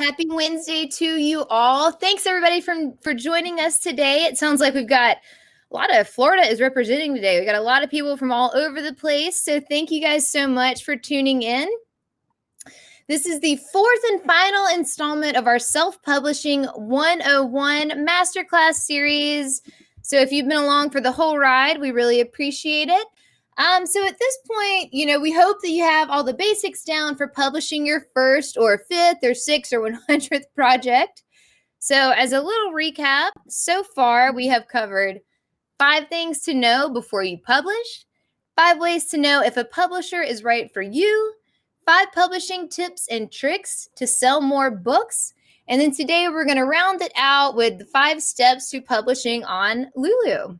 Happy Wednesday to you all. Thanks everybody for joining us today. It sounds like we've got a lot of Florida is representing today. We got a lot of people from all over the place. So thank you guys so much for tuning in. This is the fourth and final installment of our Self-Publishing 101 Masterclass series. So if you've been along for the whole ride, we really appreciate it. So at this point, we hope that you have all the basics down for publishing your first or fifth or sixth or 100th project. So as a little recap, so far we have covered 5 things to know before you publish, 5 ways to know if a publisher is right for you, 5 publishing tips and tricks to sell more books. And then today we're going to round it out with the 5 steps to publishing on Lulu.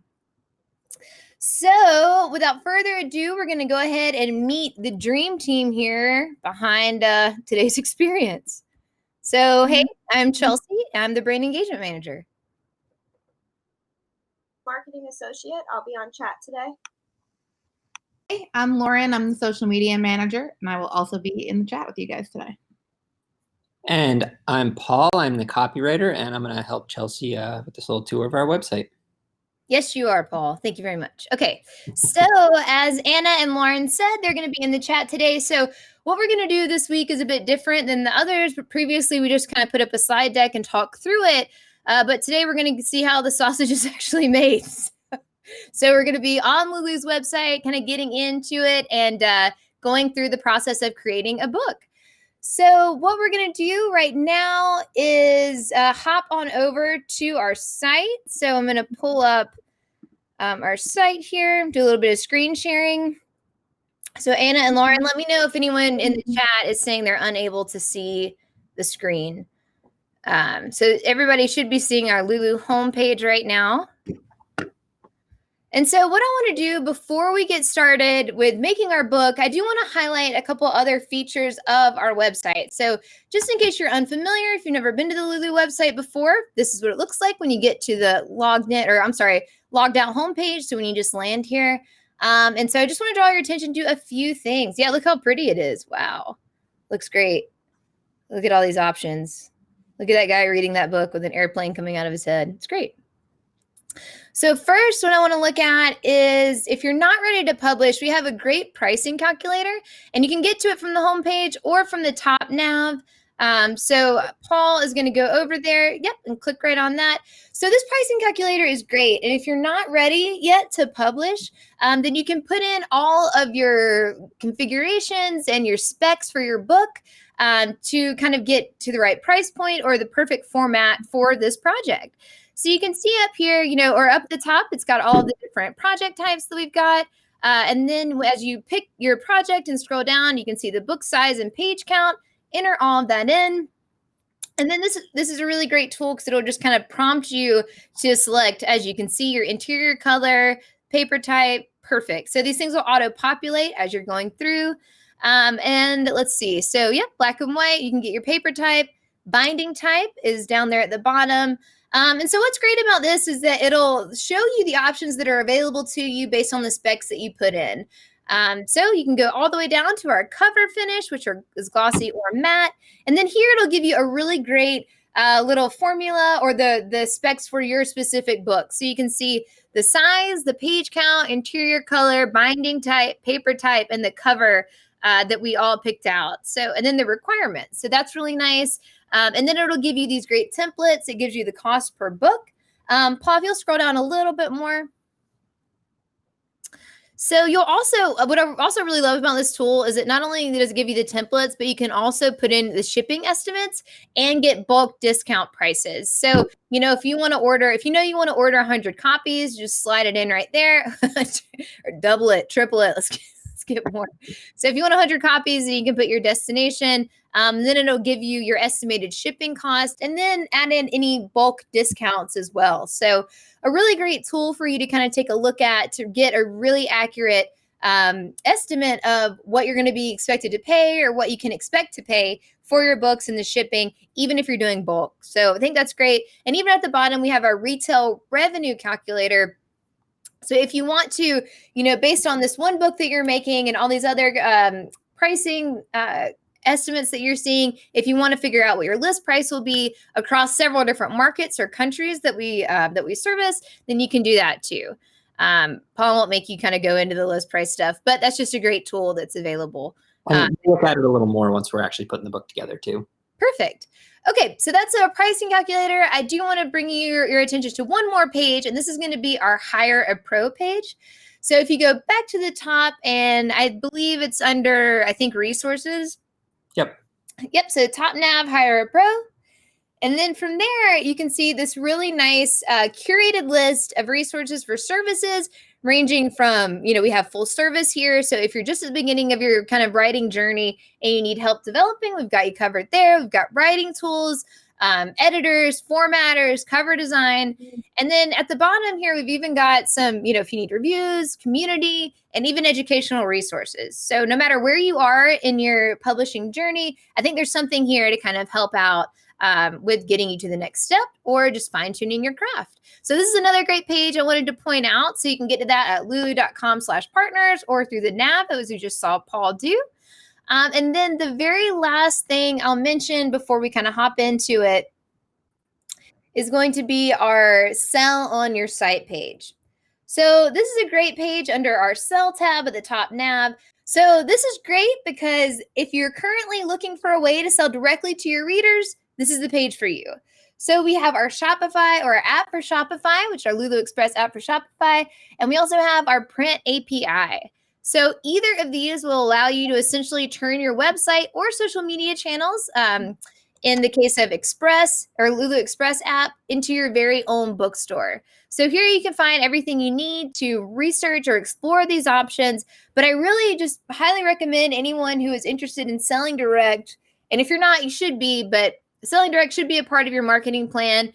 So without further ado, we're going to go ahead and meet the dream team here behind today's experience. So, hey, I'm Chelsea. I'm the brand engagement manager. Marketing associate. I'll be on chat today. Hey, I'm Lauren. I'm the social media manager, and I will also be in the chat with you guys today. And I'm Paul. I'm the copywriter, and I'm going to help Chelsea with this little tour of our website. Yes, you are, Paul. Thank you very much. Okay, so as Anna and Lauren said, they're going to be in the chat today. So what we're going to do this week is a bit different than the others, but previously we just kind of put up a slide deck and talk through it. But today we're going to see how the sausage is actually made. So we're going to be on Lulu's website, kind of getting into it and going through the process of creating a book. So what we're going to do right now is hop on over to our site. So I'm going to pull up our site here, do a little bit of screen sharing. So Anna and Lauren, let me know if anyone in the chat is saying they're unable to see the screen. So everybody should be seeing our Lulu homepage right now. And so what I want to do before we get started with making our book, I do want to highlight a couple other features of our website. So just in case you're unfamiliar, if you've never been to the Lulu website before, this is what it looks like when you get to the logged out homepage. So when you just land here. And so I just want to draw your attention to a few things. Yeah, look how pretty it is. Wow. Looks great. Look at all these options. Look at that guy reading that book with an airplane coming out of his head. It's great. So first, what I want to look at is if you're not ready to publish, we have a great pricing calculator, and you can get to it from the homepage or from the top nav. So Paul is going to go over there, and click right on that. So this pricing calculator is great. And if you're not ready yet to publish, then you can put in all of your configurations and your specs for your book to kind of get to the right price point or the perfect format for this project. So you can see up here, or up the top, it's got all the different project types that we've got. And then as you pick your project and scroll down, you can see the book size and page count, enter all of that in. And then this is a really great tool because it'll just kind of prompt you to select, as you can see, your interior color, paper type, perfect. So these things will auto-populate as you're going through. And let's see. So black and white, you can get your paper type. Binding type is down there at the bottom. And so what's great about this is that it'll show you the options that are available to you based on the specs that you put in. So you can go all the way down to our cover finish, which is glossy or matte. And then here it'll give you a really great little formula or the specs for your specific book. So you can see the size, the page count, interior color, binding type, paper type, and the cover that we all picked out. So, and then the requirements. So that's really nice. And then it'll give you these great templates. It gives you the cost per book. Paul, if you'll scroll down a little bit more. So you'll also, what I also really love about this tool is that not only does it give you the templates, but you can also put in the shipping estimates and get bulk discount prices. So, if you want to order, you want to order 100 copies, just slide it in right there or double it, triple it. Let's get more. So if you want 100 copies, you can put your destination. Then it'll give you your estimated shipping cost and then add in any bulk discounts as well. So a really great tool for you to kind of take a look at to get a really accurate estimate of what you're going to be expected to pay or what you can expect to pay for your books and the shipping, even if you're doing bulk. So I think that's great. And even at the bottom, we have our retail revenue calculator. So if you want to, based on this one book that you're making and all these other pricing estimates that you're seeing. If you want to figure out what your list price will be across several different markets or countries that we service, then you can do that too. Paul won't make you kind of go into the list price stuff, but that's just a great tool that's available. And we'll look at it a little more once we're actually putting the book together too. Perfect. Okay, so that's our pricing calculator. I do want to bring your attention to one more page, and this is going to be our Hire a Pro page. So if you go back to the top, and I believe it's under, I think, resources. Yep. Yep, so top nav, Hire a Pro. And then from there, you can see this really nice curated list of resources for services ranging from, we have full service here. So if you're just at the beginning of your kind of writing journey and you need help developing, we've got you covered there. We've got writing tools, editors, formatters, cover design. And then at the bottom here, we've even got some, if you need reviews, community, and even educational resources. So no matter where you are in your publishing journey, I think there's something here to kind of help out with getting you to the next step or just fine-tuning your craft. So this is another great page I wanted to point out. So you can get to that at lulu.com/partners or through the nav, as we just saw Paul do. And then the very last thing I'll mention before we kind of hop into it is going to be our Sell on Your Site page. So this is a great page under our Sell tab at the top nav. So this is great because if you're currently looking for a way to sell directly to your readers, this is the page for you. So we have our Shopify or our app for Shopify, which is our Lulu Express app for Shopify. And we also have our print API. So either of these will allow you to essentially turn your website or social media channels, in the case of Express or Lulu Express app, into your very own bookstore. So here you can find everything you need to research or explore these options. But I really just highly recommend anyone who is interested in selling direct, and if you're not, you should be, but selling direct should be a part of your marketing plan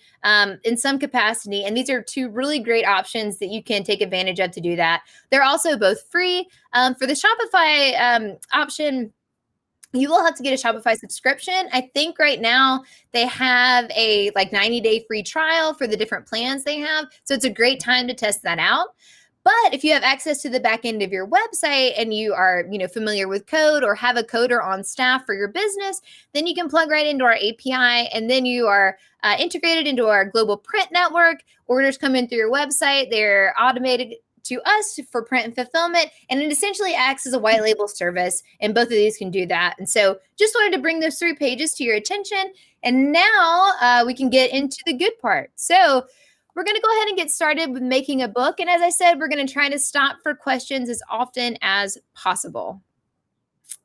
in some capacity. And these are two really great options that you can take advantage of to do that. They're also both free. For the Shopify option, you will have to get a Shopify subscription. I think right now they have a 90-day free trial for the different plans they have. So it's a great time to test that out. But if you have access to the back end of your website and you are, familiar with code or have a coder on staff for your business, then you can plug right into our API, and then you are integrated into our global print network. Orders come in through your website. They're automated to us for print and fulfillment, and it essentially acts as a white label service, and both of these can do that. And so just wanted to bring those 3 pages to your attention. And now we can get into the good part. So we're going to go ahead and get started with making a book. And as I said, we're going to try to stop for questions as often as possible.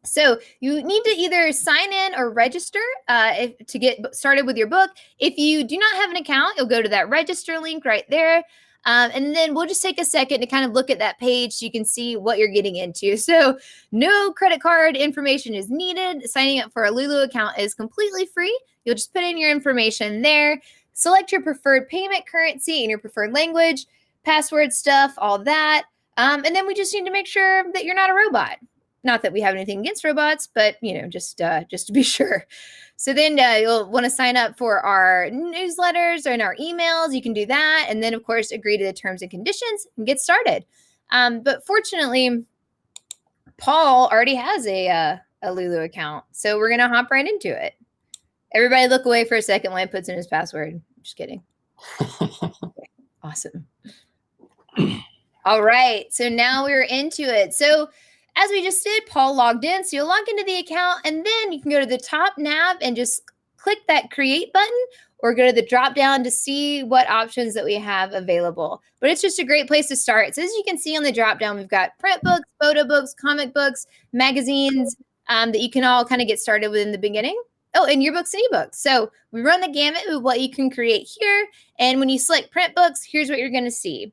So you need to either sign in or register to get started with your book. If you do not have an account, you'll go to that register link right there. And then we'll just take a second to kind of look at that page so you can see what you're getting into. So no credit card information is needed. Signing up for a Lulu account is completely free. You'll just put in your information there. Select your preferred payment currency and your preferred language, password stuff, all that. And then we just need to make sure that you're not a robot. Not that we have anything against robots, but, just to be sure. So then you'll want to sign up for our newsletters and our emails. You can do that. And then, of course, agree to the terms and conditions and get started. But fortunately, Paul already has a Lulu account. So we're going to hop right into it. Everybody look away for a second while he puts in his password. Just kidding. Okay, awesome. All right. So now we're into it. So as we just did, Paul logged in. So you'll log into the account, and then you can go to the top nav and just click that create button, or go to the drop down to see what options that we have available. But it's just a great place to start. So as you can see on the drop down, we've got print books, photo books, comic books, magazines that you can all kind of get started with in the beginning. Oh, and yearbooks and ebooks. So we run the gamut of what you can create here. And when you select print books, here's what you're going to see.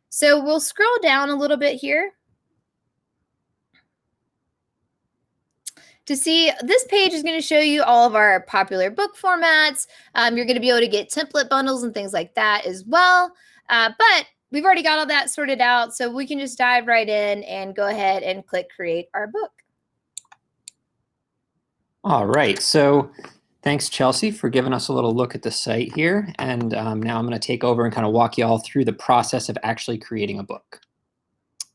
So we'll scroll down a little bit here to see this page is going to show you all of our popular book formats. You're going to be able to get template bundles and things like that as well. But we've already got all that sorted out. So we can just dive right in and go ahead and click create our book. All right, so thanks, Chelsea, for giving us a little look at the site here. And now I'm going to take over and kind of walk you all through the process of actually creating a book.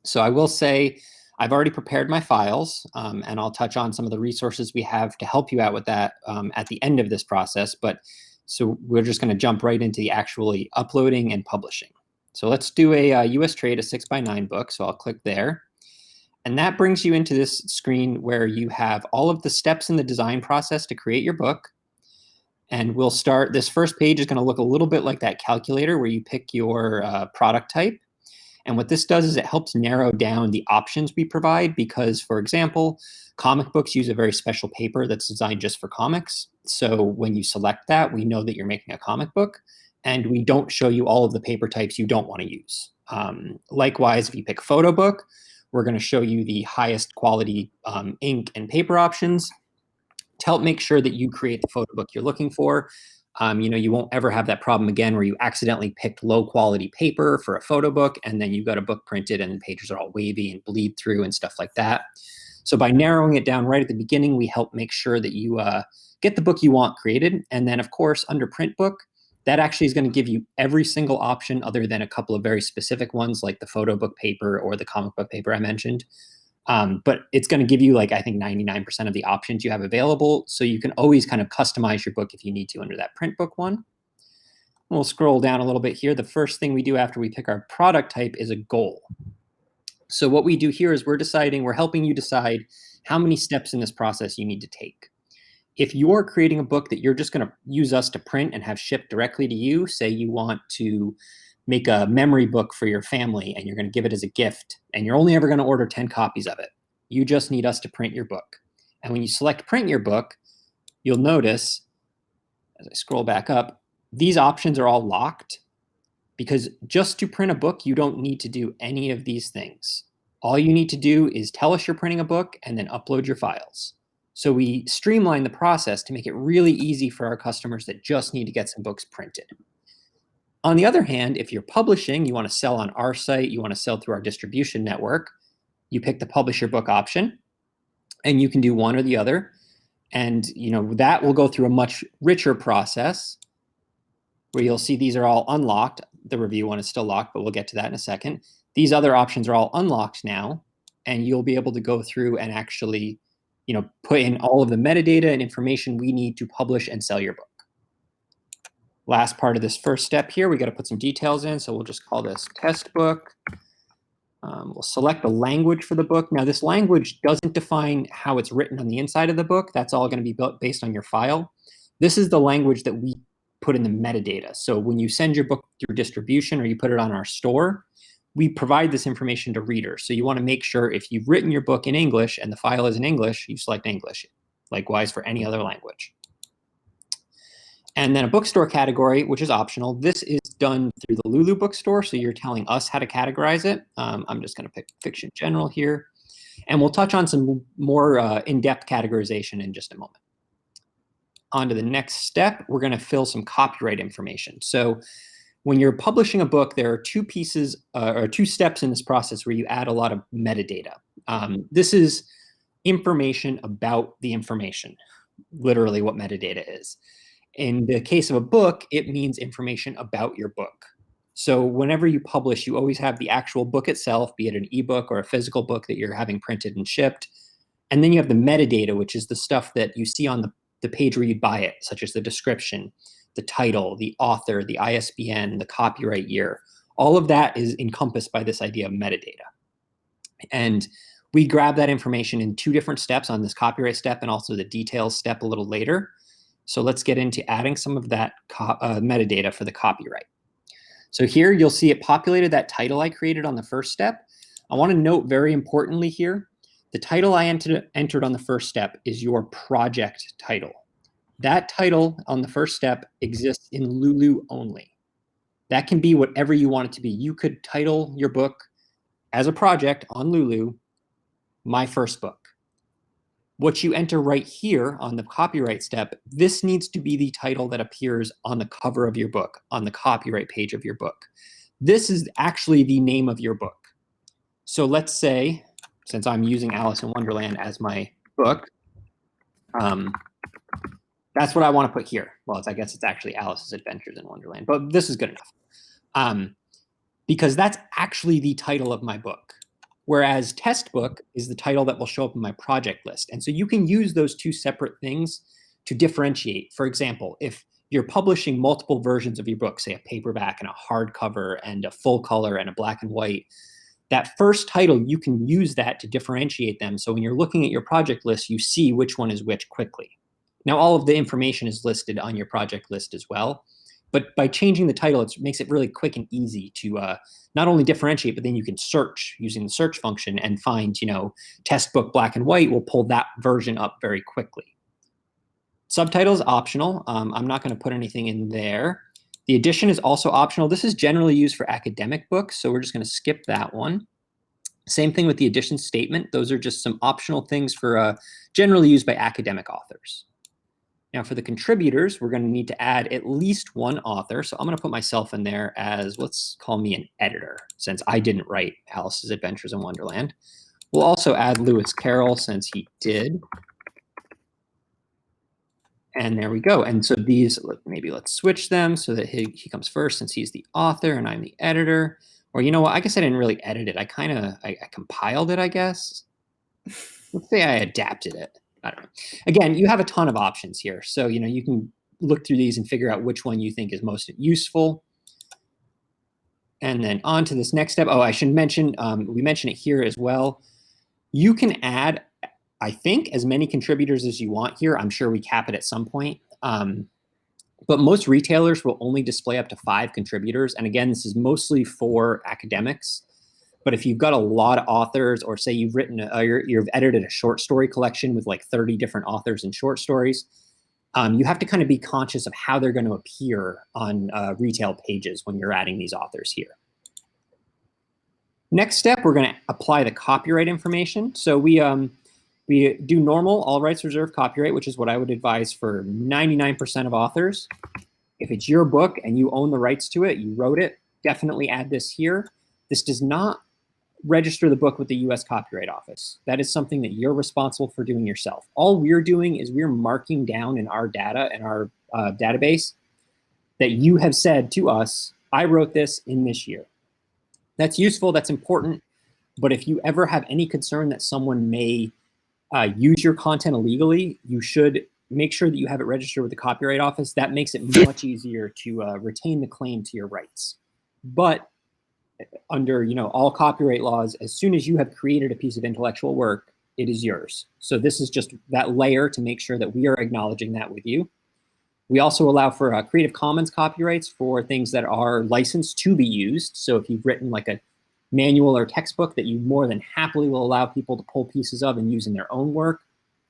So I will say I've already prepared my files, and I'll touch on some of the resources we have to help you out with that at the end of this process. But so we're just going to jump right into the actually uploading and publishing. So let's do a US Trade, a 6x9 book. So I'll click there. And that brings you into this screen where you have all of the steps in the design process to create your book. And we'll start, this first page is going to look a little bit like that calculator where you pick your product type. And what this does is it helps narrow down the options we provide because, for example, comic books use a very special paper that's designed just for comics. So when you select that, we know that you're making a comic book, and we don't show you all of the paper types you don't want to use. Likewise, if you pick photo book, we're going to show you the highest quality ink and paper options to help make sure that you create the photo book you're looking for. You won't ever have that problem again where you accidentally picked low quality paper for a photo book and then you got a book printed and the pages are all wavy and bleed through and stuff like that. So by narrowing it down right at the beginning, we help make sure that you get the book you want created. And then of course, under print book, that actually is going to give you every single option other than a couple of very specific ones like the photo book paper or the comic book paper I mentioned. But it's going to give you, like, I think 99% of the options you have available. So you can always kind of customize your book if you need to under that print book one. We'll scroll down a little bit here. The first thing we do after we pick our product type is a goal. So what we do here is we're helping you decide how many steps in this process you need to take. If you're creating a book that you're just going to use us to print and have shipped directly to you, say you want to make a memory book for your family and you're going to give it as a gift and you're only ever going to order 10 copies of it. You just need us to print your book. And when you select print your book, you'll notice, as I scroll back up, these options are all locked because just to print a book, you don't need to do any of these things. All you need to do is tell us you're printing a book and then upload your files. So we streamline the process to make it really easy for our customers that just need to get some books printed. On the other hand, if you're publishing, you want to sell on our site, you want to sell through our distribution network, you pick the publish your book option, and you can do one or the other. And that will go through a much richer process where you'll see these are all unlocked. The review one is still locked, but we'll get to that in a second. These other options are all unlocked now, and you'll be able to go through and actually put in all of the metadata and information we need to publish and sell your book. Last part of this first step here, we got to put some details in. So we'll just call this test book. We'll select the language for the book. Now this language doesn't define how it's written on the inside of the book. That's all going to be built based on your file. This is the language that we put in the metadata. So when you send your book through distribution or you put it on our store, we provide this information to readers. So you want to make sure if you've written your book in English and the file is in English, you select English. Likewise for any other language. And then a bookstore category, which is optional. This is done through the Lulu Bookstore, so you're telling us how to categorize it. I'm just going to pick fiction general here. And we'll touch on some more in-depth categorization in just a moment. On to the next step, we're going to fill some copyright information. So when you're publishing a book, there are two pieces or two steps in this process where you add a lot of metadata. This is information about the information, literally what metadata is. In the case of a book, it means information about your book. So whenever you publish, you always have the actual book itself, be it an ebook or a physical book that you're having printed and shipped. And then you have the metadata, which is the stuff that you see on the page where you buy it, such as the description, the title, the author, the ISBN, the copyright year. All of that is encompassed by this idea of metadata. And we grab that information in two different steps, on this copyright step and also the details step a little later. So let's get into adding some of that metadata for the copyright. So here you'll see it populated that title I created on the first step. I want to note very importantly here, the title I entered on the first step is your project title. That title on the first step exists in Lulu only. That can be whatever you want it to be. You could title your book as a project on Lulu, My First Book. What you enter right here on the copyright step, this needs to be the title that appears on the cover of your book, on the copyright page of your book. This is actually the name of your book. So let's say, since I'm using Alice in Wonderland as my book, that's what I want to put here. Well, I guess it's actually Alice's Adventures in Wonderland, but this is good enough. Because that's actually the title of my book. whereas test book is the title that will show up in my project list. And so you can use those two separate things to differentiate. For example, if you're publishing multiple versions of your book, say a paperback and a hardcover and a full color and a black and white, that first title, you can use that to differentiate them. So when you're looking at your project list, you see which one is which quickly. Now, all of the information is listed on your project list as well. But by changing the title, it makes it really quick and easy to not only differentiate, but then you can search using the search function and find, test book black and white will pull that version up very quickly. Subtitles optional. I'm not going to put anything in there. The edition is also optional. This is generally used for academic books, so we're just going to skip that one. Same thing with the edition statement. Those are just some optional things for generally used by academic authors. Now for the contributors, we're going to need to add at least one author. So I'm going to put myself in there as, let's call me an editor, since I didn't write Alice's Adventures in Wonderland. We'll also add Lewis Carroll since he did. And there we go. And so these, maybe let's switch them so that he comes first since he's the author and I'm the editor. Or you know what, I guess I didn't really edit it. I compiled it, I guess. Let's say I adapted it. I don't know. Again, you have a ton of options here. So, you can look through these and figure out which one you think is most useful. And then on to this next step. Oh, I should mention, we mentioned it here as well. You can add, I think, as many contributors as you want here. I'm sure we cap it at some point. But most retailers will only display up to 5 contributors. And again, this is mostly for academics. But if you've got a lot of authors, or say you've written, you've edited a short story collection with like 30 different authors and short stories, you have to kind of be conscious of how they're going to appear on retail pages when you're adding these authors here. Next step, we're going to apply the copyright information. So we do normal all rights reserved copyright, which is what I would advise for 99% of authors. If it's your book and you own the rights to it, you wrote it, definitely add this here. This does not register the book with the US Copyright Office. That is something that you're responsible for doing yourself. All we're doing is we're marking down in our data, in our database, that you have said to us, I wrote this in this year. That's useful, that's important, but if you ever have any concern that someone may use your content illegally, you should make sure that you have it registered with the Copyright Office. That makes it much easier to retain the claim to your rights. But under all copyright laws, as soon as you have created a piece of intellectual work, it is yours. So this is just that layer to make sure that we are acknowledging that with you. We also allow for Creative Commons copyrights for things that are licensed to be used. So if you've written like a manual or textbook that you more than happily will allow people to pull pieces of and use in their own work,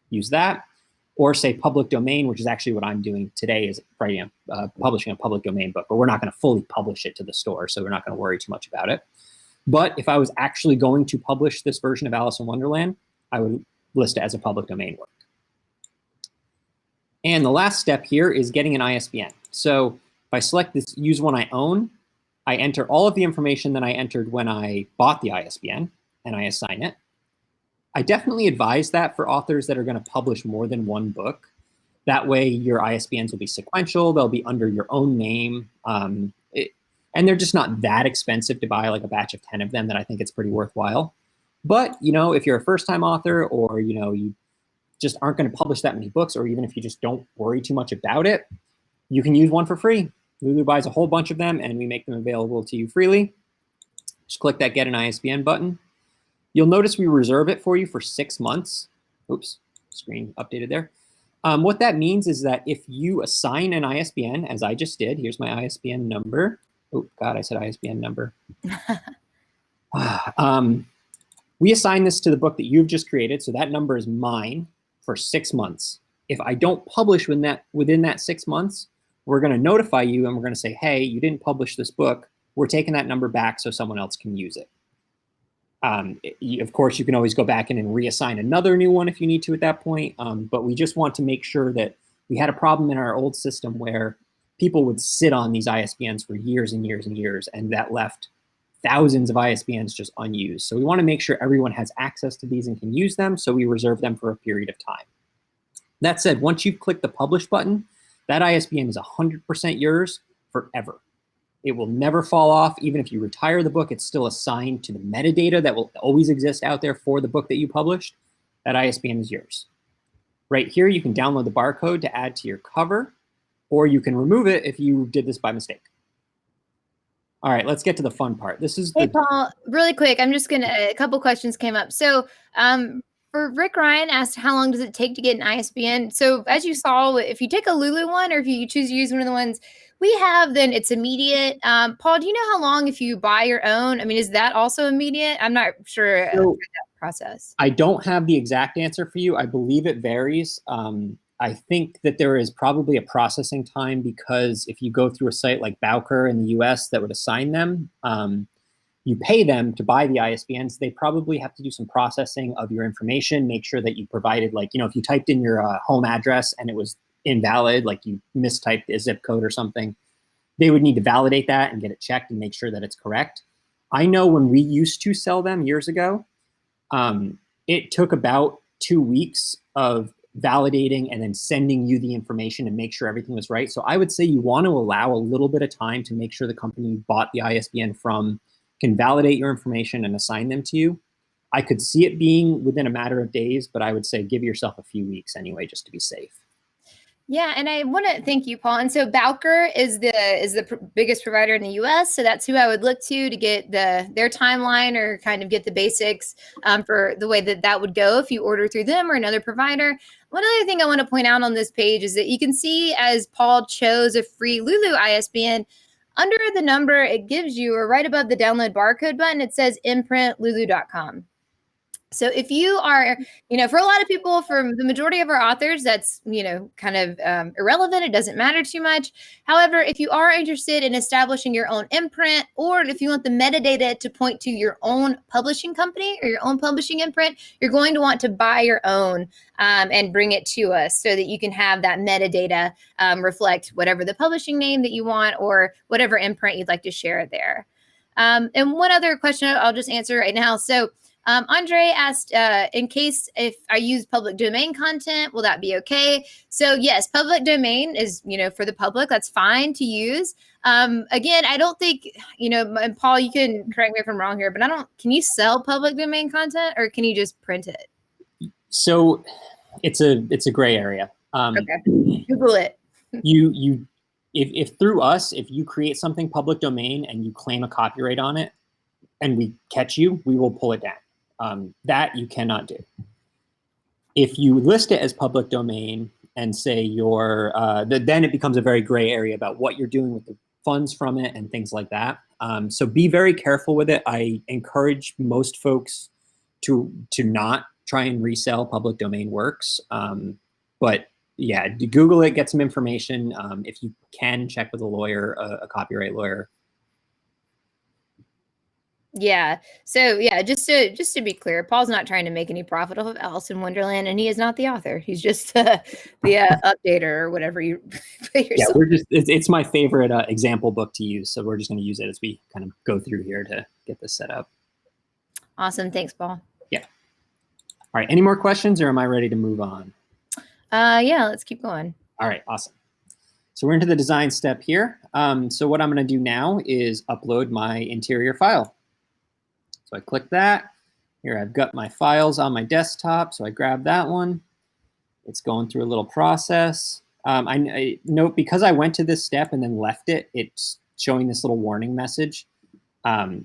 use that. Or say public domain, which is actually what I'm doing today, is writing publishing a public domain book, but we're not going to fully publish it to the store, so we're not going to worry too much about it. But if I was actually going to publish this version of Alice in Wonderland, I would list it as a public domain work. And the last step here is getting an ISBN. So if I select this use one I own, I enter all of the information that I entered when I bought the ISBN, and I assign it. I definitely advise that for authors that are going to publish more than one book. That way your ISBNs will be sequential, they'll be under your own name, and they're just not that expensive to buy like a batch of 10 of them that I think it's pretty worthwhile. But if you're a first-time author, or you just aren't going to publish that many books, or even if you just don't worry too much about it, you can use one for free. Lulu buys a whole bunch of them and we make them available to you freely. Just click that Get an ISBN button. You'll notice we reserve it for you for 6 months. Oops, screen updated there. What that means is that if you assign an ISBN, as I just did, here's my ISBN number. Oh, God, I said ISBN number. We assign this to the book that you've just created, so that number is mine for 6 months. If I don't publish within that 6 months, we're going to notify you and we're going to say, hey, you didn't publish this book. We're taking that number back so someone else can use it. Of course, you can always go back in and reassign another new one if you need to at that point. But we just want to make sure that we had a problem in our old system where people would sit on these ISBNs for years and years and years, and that left thousands of ISBNs just unused. So we want to make sure everyone has access to these and can use them, so we reserve them for a period of time. That said, once you've clicked the publish button, that ISBN is 100% yours forever. It will never fall off. Even if you retire the book, it's still assigned to the metadata that will always exist out there for the book that you published. That ISBN is yours. Right here, you can download the barcode to add to your cover, or you can remove it if you did this by mistake. All right, let's get to the fun part. This is Hey, Paul, really quick. I'm just a couple questions came up. So for Rick Ryan asked, how long does it take to get an ISBN? So as you saw, if you take a Lulu one, or if you choose to use one of the ones we have, then it's immediate. Paul, do you know how long if you buy your own? I mean, is that also immediate? I'm not sure that process. I don't have the exact answer for you. I believe it varies. I think that there is probably a processing time, because if you go through a site like Bowker in the US that would assign them, you pay them to buy the ISBNs. They probably have to do some processing of your information, make sure that you provided, like, if you typed in your home address and it was invalid, like you mistyped a zip code or something, they would need to validate that and get it checked and make sure that it's correct. I know when we used to sell them years ago, it took about 2 weeks of validating and then sending you the information to make sure everything was right. So I would say you want to allow a little bit of time to make sure the company you bought the ISBN from can validate your information and assign them to you. I could see it being within a matter of days, but I would say give yourself a few weeks anyway, just to be safe. Yeah, and I want to thank you, Paul. And so Bowker is the biggest provider in the U.S., so that's who I would look to get their timeline, or kind of get the basics for the way that would go if you order through them or another provider. One other thing I want to point out on this page is that you can see, as Paul chose a free Lulu ISBN, under the number it gives you, or right above the download barcode button, it says imprintlulu.com. So if you are, for a lot of people, for the majority of our authors, that's, kind of irrelevant. It doesn't matter too much. However, if you are interested in establishing your own imprint, or if you want the metadata to point to your own publishing company or your own publishing imprint, you're going to want to buy your own and bring it to us, so that you can have that metadata reflect whatever the publishing name that you want, or whatever imprint you'd like to share there. And one other question I'll just answer right now. So Andre asked, in case if I use public domain content, will that be okay? So yes, public domain is, for the public, that's fine to use. Again, I don't think, and Paul, you can correct me if I'm wrong here, but can you sell public domain content, or can you just print it? So it's a gray area. Okay, Google it. If through us, if you create something public domain and you claim a copyright on it and we catch you, we will pull it down. That you cannot do. If you list it as public domain and say then it becomes a very gray area about what you're doing with the funds from it and things like that. So be very careful with it. I encourage most folks to not try and resell public domain works. But yeah, Google it, get some information. If you can, check with a lawyer, a copyright lawyer. Yeah. So yeah, just to be clear, Paul's not trying to make any profit off of Alice in Wonderland, and he is not the author. He's just the updater, or whatever you put yourself. Yeah, it's my favorite example book to use, so we're just going to use it as we kind of go through here to get this set up. Awesome. Thanks, Paul. Yeah. All right. Any more questions, or am I ready to move on? Yeah, let's keep going. All right. Awesome. So we're into the design step here. So what I'm going to do now is upload my interior file. So I click that. Here I've got my files on my desktop, so I grab that one. It's going through a little process. I note, because I went to this step and then left it, it's showing this little warning message.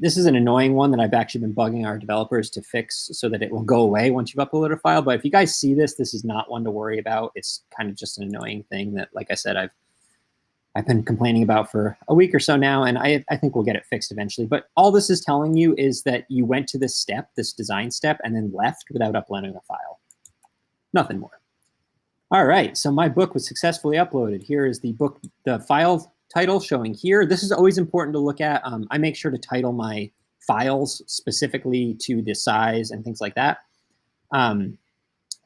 This is an annoying one that I've actually been bugging our developers to fix so that it will go away once you've uploaded a file. But if you guys see this, this is not one to worry about. It's kind of just an annoying thing that, like I said, I've been complaining about for a week or so now, and I think we'll get it fixed eventually. But all this is telling you is that you went to this step, this design step, and then left without uploading a file. Nothing more. All right, so my book was successfully uploaded. Here is the file title showing here. This is always important to look at. I make sure to title my files specifically to the size and things like that.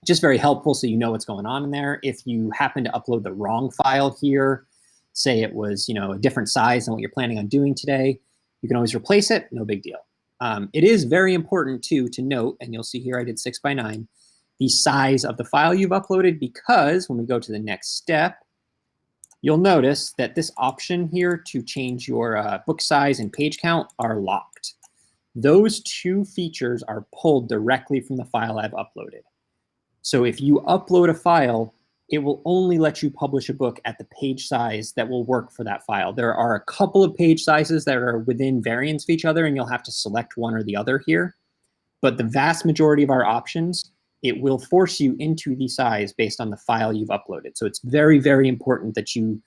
Just very helpful so you know what's going on in there. If you happen to upload the wrong file here, say it was a different size than what you're planning on doing today, you can always replace it, no big deal. It is very important too to note, and you'll see here I did 6x9, the size of the file you've uploaded, because when we go to the next step, you'll notice that this option here to change your book size and page count are locked. Those two features are pulled directly from the file I've uploaded. So if you upload a file, it will only let you publish a book at the page size that will work for that file. There are a couple of page sizes that are within variance of each other, and you'll have to select one or the other here. But the vast majority of our options, it will force you into the size based on the file you've uploaded. So it's very, very important that you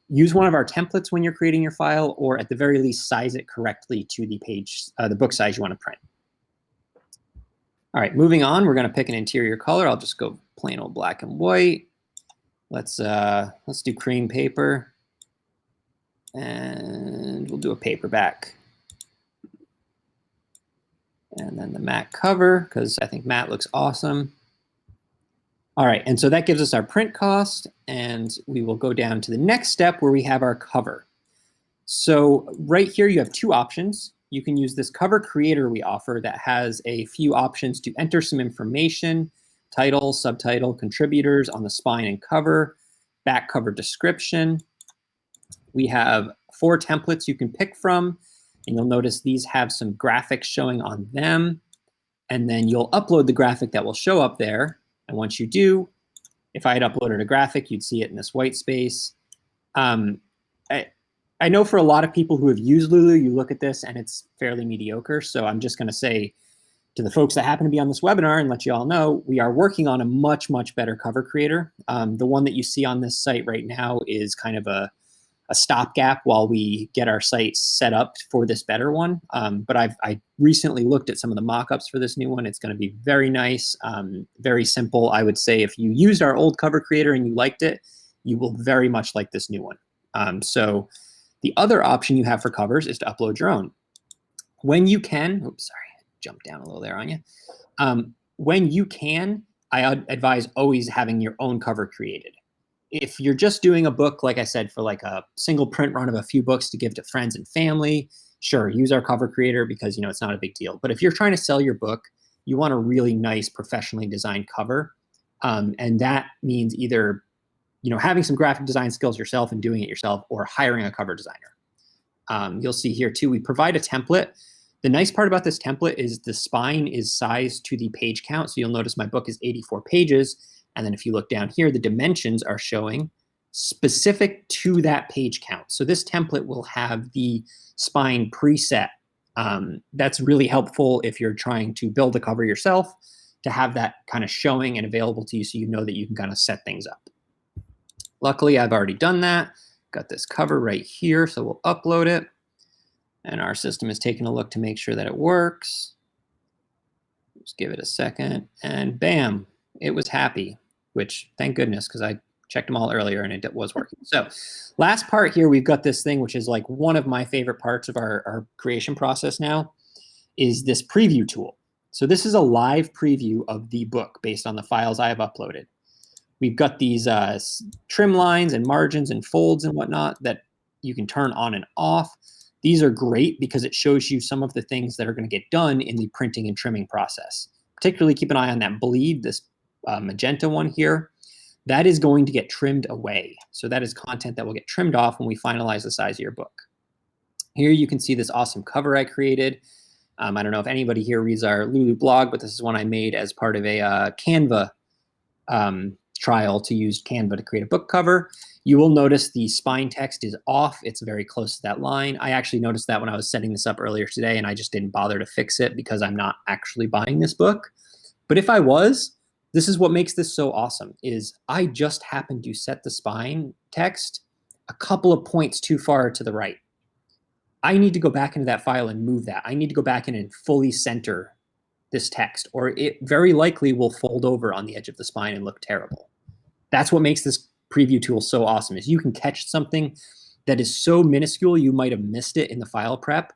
use one of our templates when you're creating your file, or at the very least, size it correctly to the page, the book size you want to print. All right, moving on, we're going to pick an interior color. I'll just go plain old black and white. Let's do cream paper, and we'll do a paperback. And then the matte cover, because I think matte looks awesome. All right, and so that gives us our print cost, and we will go down to the next step where we have our cover. So right here you have two options. You can use this cover creator we offer that has a few options to enter some information, title, subtitle, contributors on the spine and cover, back cover description. We have 4 templates you can pick from, and you'll notice these have some graphics showing on them, and then you'll upload the graphic that will show up there. And once you do, if I had uploaded a graphic, you'd see it in this white space. I know for a lot of people who have used Lulu, you look at this and it's fairly mediocre. So I'm just going to say to the folks that happen to be on this webinar and let you all know, we are working on a much, much better cover creator. The one that you see on this site right now is kind of a stopgap while we get our site set up for this better one. But I recently looked at some of the mock-ups for this new one. It's going to be very nice, very simple. I would say if you used our old cover creator and you liked it, you will very much like this new one. So the other option you have for covers is to upload your own. When you can, oops, sorry, jumped down a little there on you. When you can, I advise always having your own cover created. If you're just doing a book, like I said, for like a single print run of a few books to give to friends and family, sure, use our cover creator because, you know, it's not a big deal. But if you're trying to sell your book, you want a really nice, professionally designed cover. And that means either, you know, having some graphic design skills yourself and doing it yourself, or hiring a cover designer. You'll see here too, we provide a template. The nice part about this template is the spine is sized to the page count. So you'll notice my book is 84 pages. And then if you look down here, the dimensions are showing specific to that page count. So this template will have the spine preset. That's really helpful if you're trying to build a cover yourself, to have that kind of showing and available to you so you know that you can kind of set things up. Luckily, I've already done that. Got this cover right here, so we'll upload it. And our system is taking a look to make sure that it works. Just give it a second, and bam, it was happy, which thank goodness, because I checked them all earlier and it was working. So last part here, we've got this thing, which is like one of my favorite parts of our creation process now, is this preview tool. So this is a live preview of the book based on the files I have uploaded. We've got these trim lines and margins and folds and whatnot that you can turn on and off. These are great because it shows you some of the things that are going to get done in the printing and trimming process. Particularly keep an eye on that bleed, this magenta one here. That is going to get trimmed away. So that is content that will get trimmed off when we finalize the size of your book. Here you can see this awesome cover I created. I don't know if anybody here reads our Lulu blog, but this is one I made as part of a Canva trial to use Canva to create a book cover. You will notice the spine text is off. It's very close to that line. I actually noticed that when I was setting this up earlier today, and I just didn't bother to fix it because I'm not actually buying this book. But if I was, this is what makes this so awesome, is I just happened to set the spine text a couple of points too far to the right. I need to go back into that file and move that. I need to go back in and fully center this text, or it very likely will fold over on the edge of the spine and look terrible. That's what makes this preview tool so awesome, is you can catch something that is so minuscule you might have missed it in the file prep,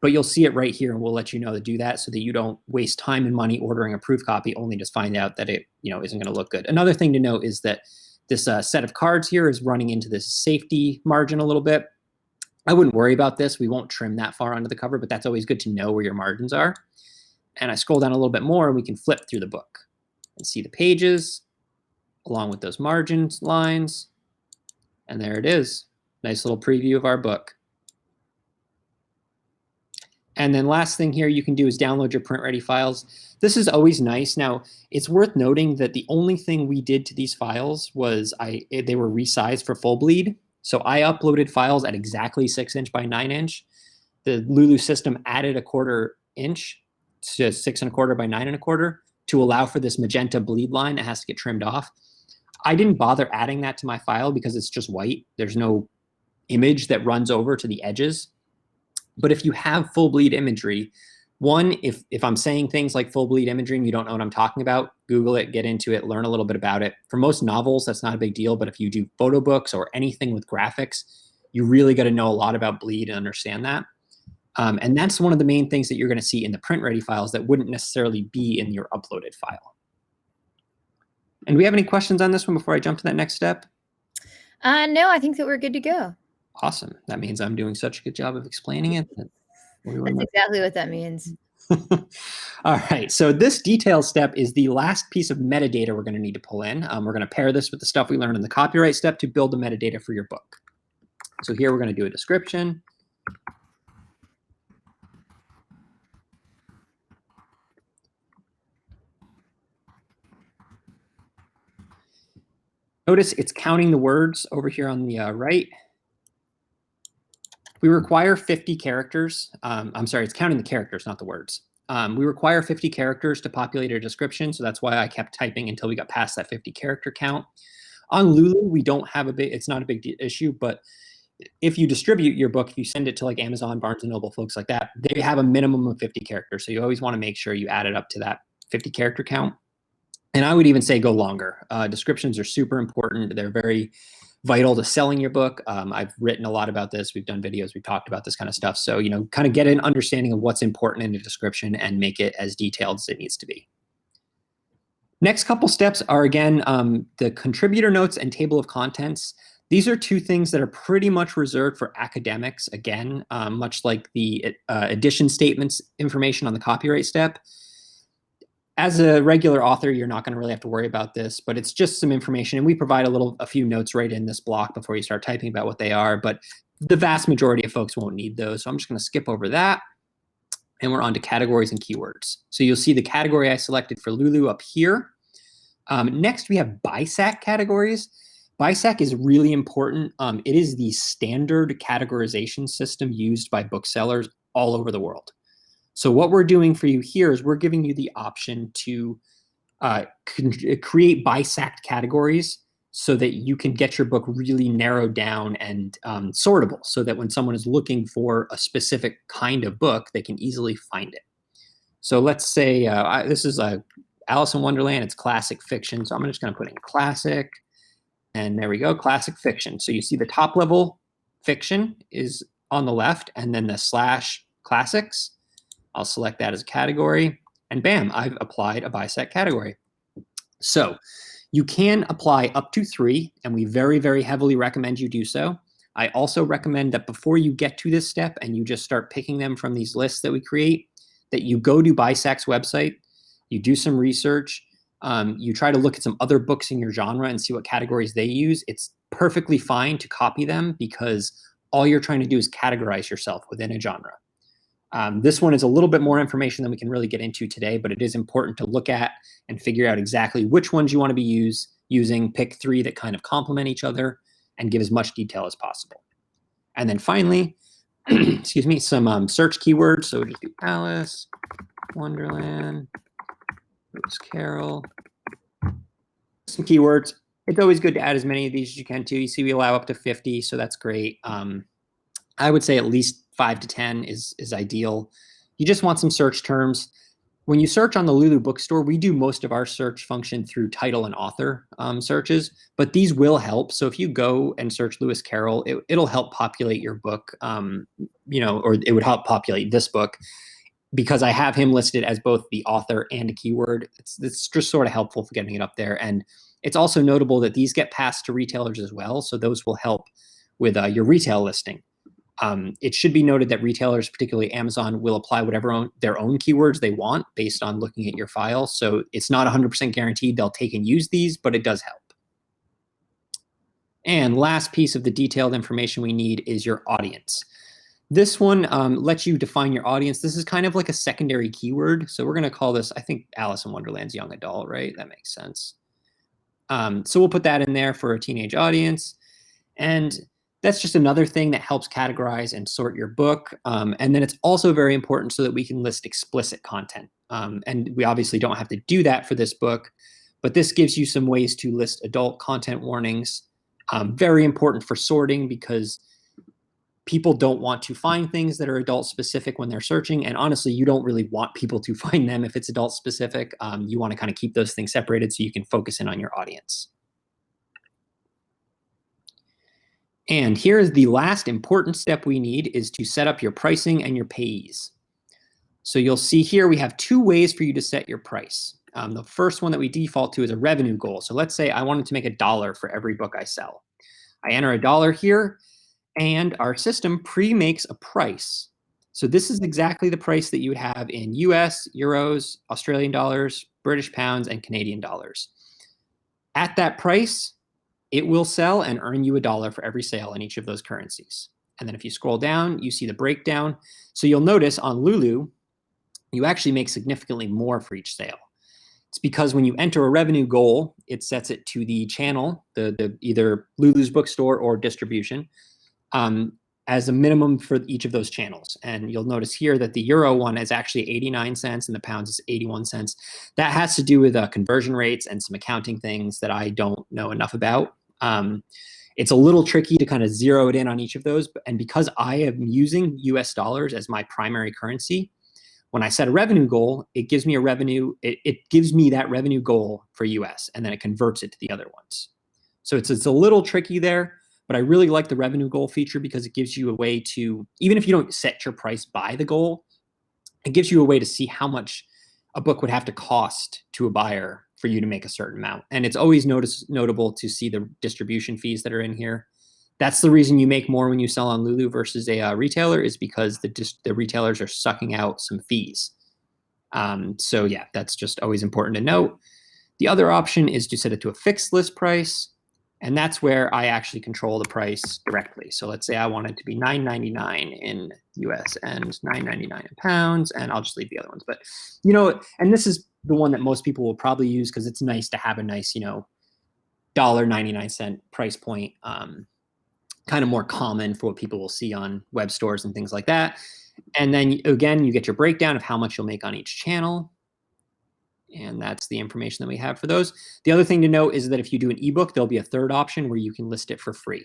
but you'll see it right here, and we'll let you know to do that so that you don't waste time and money ordering a proof copy only to find out that it, you know, isn't going to look good. Another thing to note is that this set of cards here is running into this safety margin a little bit. I wouldn't worry about this. We won't trim that far onto the cover, but that's always good to know where your margins are. And I scroll down a little bit more, and we can flip through the book and see the pages along with those margins lines. And there it is. Nice little preview of our book. And then last thing here you can do is download your print-ready files. This is always nice. Now, it's worth noting that the only thing we did to these files was they were resized for full bleed. So I uploaded files at exactly 6" by 9". The Lulu system added a 1/4 inch to 6 1/4 by 9 1/4 to allow for this magenta bleed line that has to get trimmed off. I didn't bother adding that to my file because it's just white. There's no image that runs over to the edges. But if you have full bleed imagery, one, if I'm saying things like full bleed imagery and you don't know what I'm talking about, Google it, get into it, learn a little bit about it. For most novels, that's not a big deal. But if you do photo books or anything with graphics, you really got to know a lot about bleed and understand that. And that's one of the main things that you're going to see in the print-ready files that wouldn't necessarily be in your uploaded file. And do we have any questions on this one before I jump to that next step? No, I think that we're good to go. Awesome. That means I'm doing such a good job of explaining it. That's exactly what that means. All right. So this detail step is the last piece of metadata we're going to need to pull in. We're going to pair this with the stuff we learned in the copyright step to build the metadata for your book. So here we're going to do a description. Notice it's counting the words over here on the right. We require 50 characters. I'm sorry, it's counting the characters, not the words. We require 50 characters to populate a description, so that's why I kept typing until we got past that 50 character count. On Lulu, we don't have it's not a big issue, but if you distribute your book, if you send it to like Amazon, Barnes & Noble, folks like that, they have a minimum of 50 characters. So you always want to make sure you add it up to that 50 character count. And I would even say go longer. Descriptions are super important. They're very vital to selling your book. I've written a lot about this. We've done videos. We've talked about this kind of stuff. So, kind of get an understanding of what's important in a description and make it as detailed as it needs to be. Next couple steps are, again, the contributor notes and table of contents. These are two things that are pretty much reserved for academics, again, much like the edition statements information on the copyright step. As a regular author, you're not going to really have to worry about this, but it's just some information. And we provide a few notes right in this block before you start typing about what they are. But the vast majority of folks won't need those. So I'm just going to skip over that. And we're on to categories and keywords. So you'll see the category I selected for Lulu up here. Next, we have BISAC categories. BISAC is really important. It is the standard categorization system used by booksellers all over the world. So what we're doing for you here is we're giving you the option to create BISAC categories so that you can get your book really narrowed down and sortable so that when someone is looking for a specific kind of book, they can easily find it. So let's say this is Alice in Wonderland. It's classic fiction. So I'm just going to put in classic. And there we go, classic fiction. So you see the top level fiction is on the left and then the / classics. I'll select that as a category, and bam, I've applied a BISAC category. So you can apply up to 3, and we very, very heavily recommend you do so. I also recommend that before you get to this step and you just start picking them from these lists that we create, that you go to BISAC's website, you do some research, you try to look at some other books in your genre and see what categories they use. It's perfectly fine to copy them because all you're trying to do is categorize yourself within a genre. This one is a little bit more information than we can really get into today, but it is important to look at and figure out exactly which ones you want to be using, pick 3 that kind of complement each other, and give as much detail as possible. And then finally, excuse me, some search keywords. So we'll just do Alice, Wonderland, Lewis Carroll. Some keywords. It's always good to add as many of these as you can too. You see we allow up to 50, so that's great. I would say at least 5 to 10 is ideal. You just want some search terms. When you search on the Lulu Bookstore, we do most of our search function through title and author searches, but these will help. So if you go and search Lewis Carroll, it'll help populate your book, or it would help populate this book because I have him listed as both the author and a keyword. It's just sort of helpful for getting it up there. And it's also notable that these get passed to retailers as well. So those will help with your retail listing. It should be noted that retailers, particularly Amazon, will apply whatever their own keywords they want based on looking at your file. So it's not 100% guaranteed they'll take and use these, but it does help. And last piece of the detailed information we need is your audience. This one lets you define your audience. This is kind of like a secondary keyword. So we're going to call this, I think, Alice in Wonderland's young adult, right? That makes sense. So we'll put that in there for a teenage audience. And that's just another thing that helps categorize and sort your book. And then it's also very important so that we can list explicit content. And we obviously don't have to do that for this book, but this gives you some ways to list adult content warnings. Very important for sorting because people don't want to find things that are adult specific when they're searching. And honestly, you don't really want people to find them if it's adult specific. You want to kind of keep those things separated so you can focus in on your audience. And here's the last important step we need is to set up your pricing and your payees. So you'll see here we have two ways for you to set your price. The first one that we default to is a revenue goal. So let's say I wanted to make $1 for every book I sell. I enter $1 here, and our system pre-makes a price. So this is exactly the price that you would have in US, euros, Australian dollars, British pounds, and Canadian dollars. At that price, it will sell and earn you $1 for every sale in each of those currencies. And then if you scroll down, you see the breakdown. So you'll notice on Lulu, you actually make significantly more for each sale. It's because when you enter a revenue goal, it sets it to the channel, the either Lulu's bookstore or distribution, as a minimum for each of those channels. And you'll notice here that the euro one is actually 89 cents and the pounds is 81 cents. That has to do with conversion rates and some accounting things that I don't know enough about. It's a little tricky to kind of zero it in on each of those. And because I am using US dollars as my primary currency, when I set a revenue goal, it gives me a revenue, it gives me that revenue goal for US, and then it converts it to the other ones. So it's a little tricky there, but I really like the revenue goal feature because it gives you a way to, even if you don't set your price by the goal, it gives you a way to see how much a book would have to cost to a buyer for you to make a certain amount. And it's always notable to see the distribution fees that are in here. That's the reason you make more when you sell on Lulu versus a retailer, is because the retailers are sucking out some fees. So yeah, that's just always important to note. The other option is to set it to a fixed list price, and that's where I actually control the price directly. So let's say I want it to be $9.99 in US and $9.99 in pounds, and I'll just leave the other ones. But, you know, and this is the one that most people will probably use because it's nice to have a nice, you know, $1.99 price point, kind of more common for what people will see on web stores and things like that. And then again, you get your breakdown of how much you'll make on each channel. And that's the information that we have for those. The other thing to note is that if you do an ebook, there'll be a third option where you can list it for free.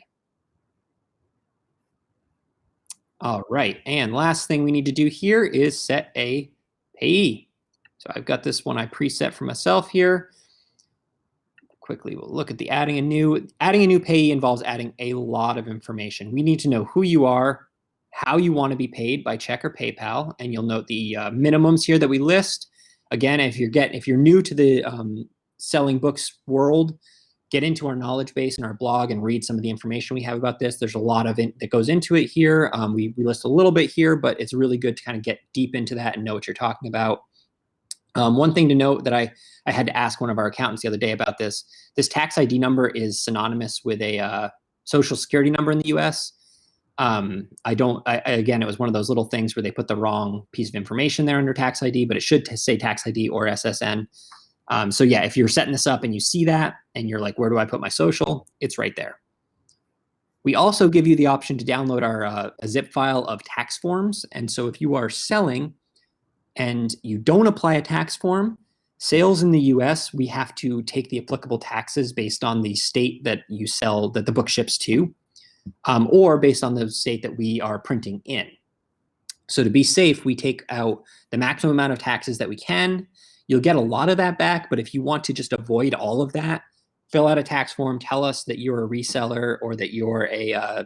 All right, and last thing we need to do here is set a payee. So I've got this one I preset for myself here. Quickly, we'll look at the adding a new payee involves adding a lot of information. We need to know who you are, how you want to be paid by check or PayPal, and you'll note the minimums here that we list. Again, if you're new to the selling books world, get into our knowledge base in our blog and read some of the information we have about this. There's a lot of it that goes into it here. We list a little bit here, but it's really good to kind of get deep into that and know what you're talking about. One thing to note that I had to ask one of our accountants the other day about this tax ID number is synonymous with a social security number in the US. Again, it was one of those little things where they put the wrong piece of information there under tax ID, but it should say tax ID or SSN. So yeah, if you're setting this up and you see that and you're like, where do I put my social? It's right there. We also give you the option to download our a zip file of tax forms. And so if you are selling and you don't apply a tax form, sales in the US, we have to take the applicable taxes based on the state that you sell, that the book ships to, or based on the state that we are printing in. So to be safe, we take out the maximum amount of taxes that we can. You'll get a lot of that back, but if you want to just avoid all of that, fill out a tax form, tell us that you're a reseller or that you're a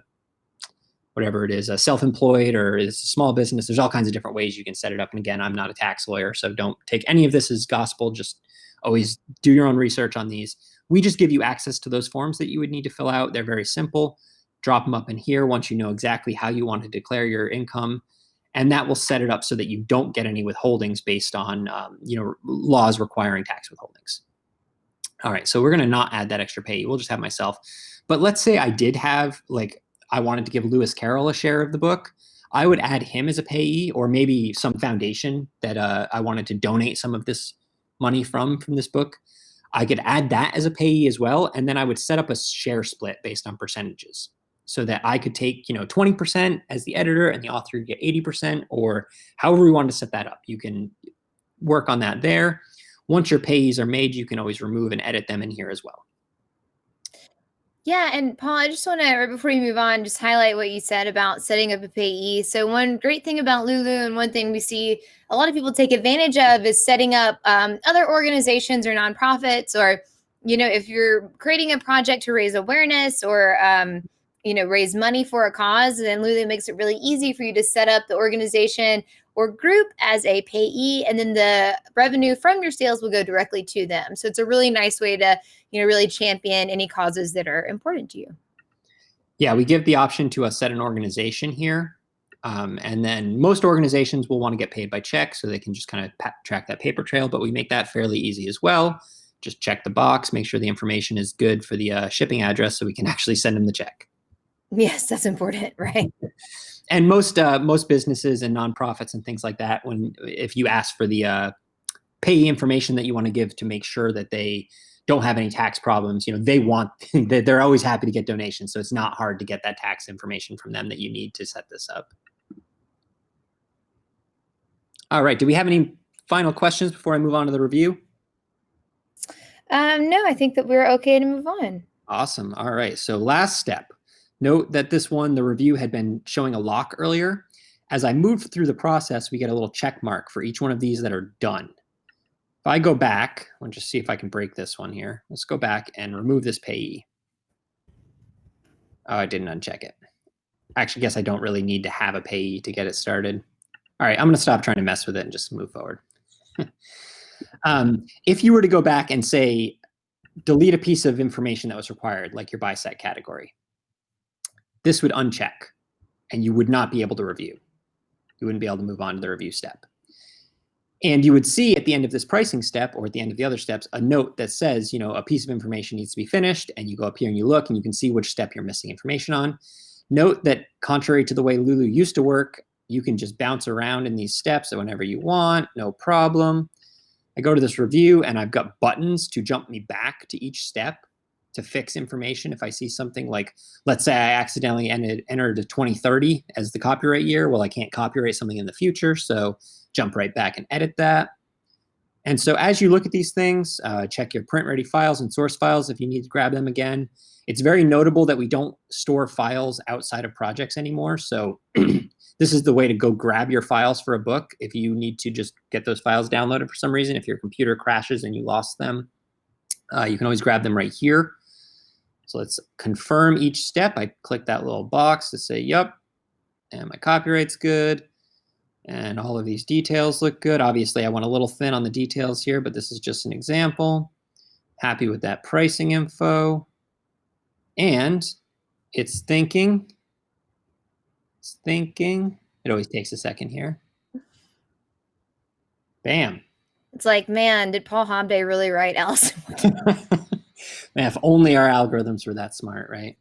whatever it is, a self-employed or is a small business. There's all kinds of different ways you can set it up. And again, I'm not a tax lawyer, so don't take any of this as gospel. Just always do your own research on these. We just give you access to those forms that you would need to fill out. They're very simple. Drop them up in here once you know exactly how you want to declare your income. And that will set it up so that you don't get any withholdings based on laws requiring tax withholdings. All right, so we're going to not add that extra payee. We'll just have myself. But let's say I did have, like, I wanted to give Lewis Carroll a share of the book. I would add him as a payee, or maybe some foundation that I wanted to donate some of this money from this book. I could add that as a payee as well, and then I would set up a share split based on percentages so that I could take 20% as the editor and the author get 80%, or however we wanted to set that up. You can work on that there. Once your payees are made, you can always remove and edit them in here as well. Yeah, and Paul, I just want to, right before you move on, just highlight what you said about setting up a payee. So one great thing about Lulu, and one thing we see a lot of people take advantage of, is setting up other organizations or nonprofits, or, if you're creating a project to raise awareness or, raise money for a cause, then Lulu makes it really easy for you to set up the organization or group as a payee, and then the revenue from your sales will go directly to them. So it's a really nice way to, really champion any causes that are important to you. Yeah, we give the option to set an organization here. And then most organizations will want to get paid by check, so they can just kind of track that paper trail, but we make that fairly easy as well. Just check the box, make sure the information is good for the shipping address so we can actually send them the check. Yes, that's important, right? And most businesses and nonprofits and things like that, if you ask for the payee information that you want to give to make sure that they don't have any tax problems, they're always happy to get donations. So it's not hard to get that tax information from them that you need to set this up. All right. Do we have any final questions before I move on to the review? No, I think that we're okay to move on. Awesome. All right. So last step. Note that this one, the review had been showing a lock earlier. As I moved through the process, we get a little check mark for each one of these that are done. If I go back, I'll just see if I can break this one here. Let's go back and remove this payee. Oh, I didn't uncheck it. Actually, guess I don't really need to have a payee to get it started. All right, I'm going to stop trying to mess with it and just move forward. If you were to go back and say, delete a piece of information that was required, like your BISEC category, this would uncheck, and you would not be able to review. You wouldn't be able to move on to the review step. And you would see at the end of this pricing step, or at the end of the other steps, a note that says, a piece of information needs to be finished, and you go up here and you look, and you can see which step you're missing information on. Note that contrary to the way Lulu used to work, you can just bounce around in these steps whenever you want, no problem. I go to this review, and I've got buttons to jump me back to each step to fix information. If I see something like, let's say I accidentally entered 2030 as the copyright year, well, I can't copyright something in the future, so jump right back and edit that. And so as you look at these things, check your print ready files and source files if you need to grab them again. It's very notable that we don't store files outside of projects anymore. So this is the way to go grab your files for a book if you need to just get those files downloaded for some reason. If your computer crashes and you lost them, you can always grab them right here. So let's confirm each step. I click that little box to say, yep, and my copyright's good. And all of these details look good. Obviously, I went a little thin on the details here, but this is just an example. Happy with that pricing info. And it's thinking. It's thinking. It always takes a second here. Bam. It's like, man, did Paul Hobday really write Alice? Man, if only our algorithms were that smart, right?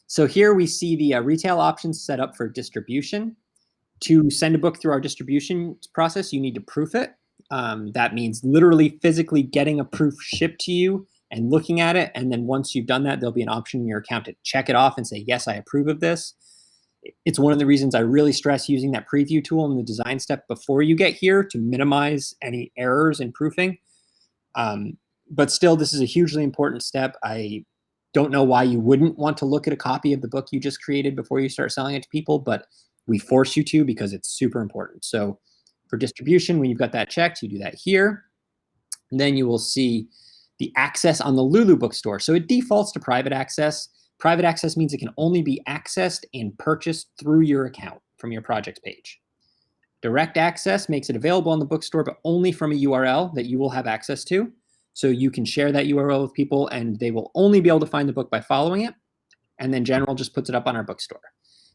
So here we see the retail options set up for distribution. To send a book through our distribution process, you need to proof it. That means literally physically getting a proof shipped to you and looking at it. And then once you've done that, there'll be an option in your account to check it off and say, yes, I approve of this. It's one of the reasons I really stress using that preview tool in the design step before you get here to minimize any errors in proofing. But still, this is a hugely important step. I don't know why you wouldn't want to look at a copy of the book you just created before you start selling it to people, but we force you to because it's super important. So for distribution, when you've got that checked, you do that here. And then you will see the access on the Lulu Bookstore. So it defaults to private access. Private access means it can only be accessed and purchased through your account from your project page. Direct access makes it available on the bookstore, but only from a URL that you will have access to. So you can share that URL with people, and they will only be able to find the book by following it. And then General just puts it up on our bookstore.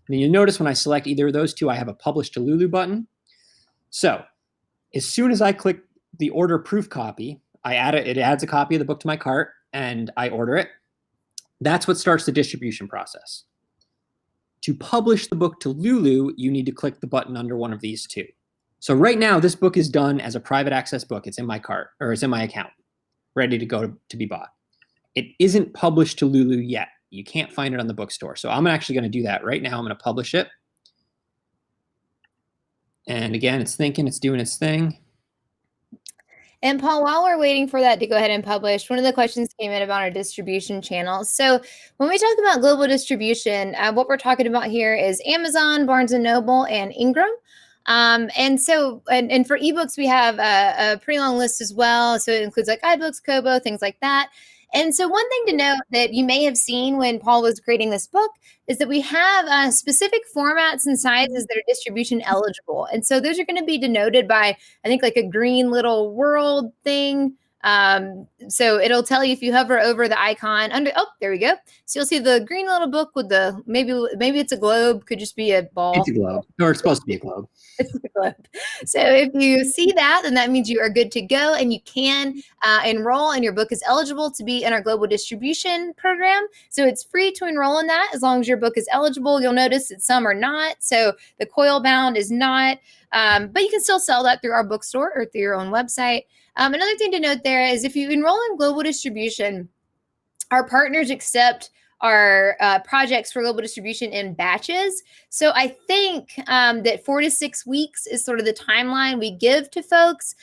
And then you'll notice when I select either of those two, I have a Publish to Lulu button. So as soon as I click the Order Proof Copy, I add it. It adds a copy of the book to my cart, and I order it. That's what starts the distribution process. To publish the book to Lulu, you need to click the button under one of these two. So right now, this book is done as a private access book. It's in my cart, or it's in my account, ready to go to be bought. It isn't published to Lulu yet. You can't find it on the bookstore. So I'm actually going to do that right now. I'm going to publish it. And again, it's thinking, it's doing its thing. And Paul, while we're waiting for that to go ahead and publish, one of the questions came in about our distribution channels. So when we talk about global distribution, what we're talking about here is Amazon, Barnes & Noble, and Ingram. And for ebooks, we have a pretty long list as well. So it includes like iBooks, Kobo, things like that. And so one thing to note that you may have seen when Paul was creating this book is that we have specific formats and sizes that are distribution eligible. And so those are going to be denoted by, I think, like a green little world thing. So it'll tell you if you hover over the icon under, oh, there we go. So you'll see the green little book with the, maybe it's a globe, could just be a ball. It's a globe, or it's supposed to be a globe. It's a globe. So if you see that, then that means you are good to go and you can enroll, and your book is eligible to be in our global distribution program. So it's free to enroll in that as long as your book is eligible. You'll notice that some are not. So the coil bound is not, but you can still sell that through our bookstore or through your own website. Another thing to note there is if you enroll in global distribution, our partners accept our projects for global distribution in batches. So I think that 4 to 6 weeks is sort of the timeline we give to folks.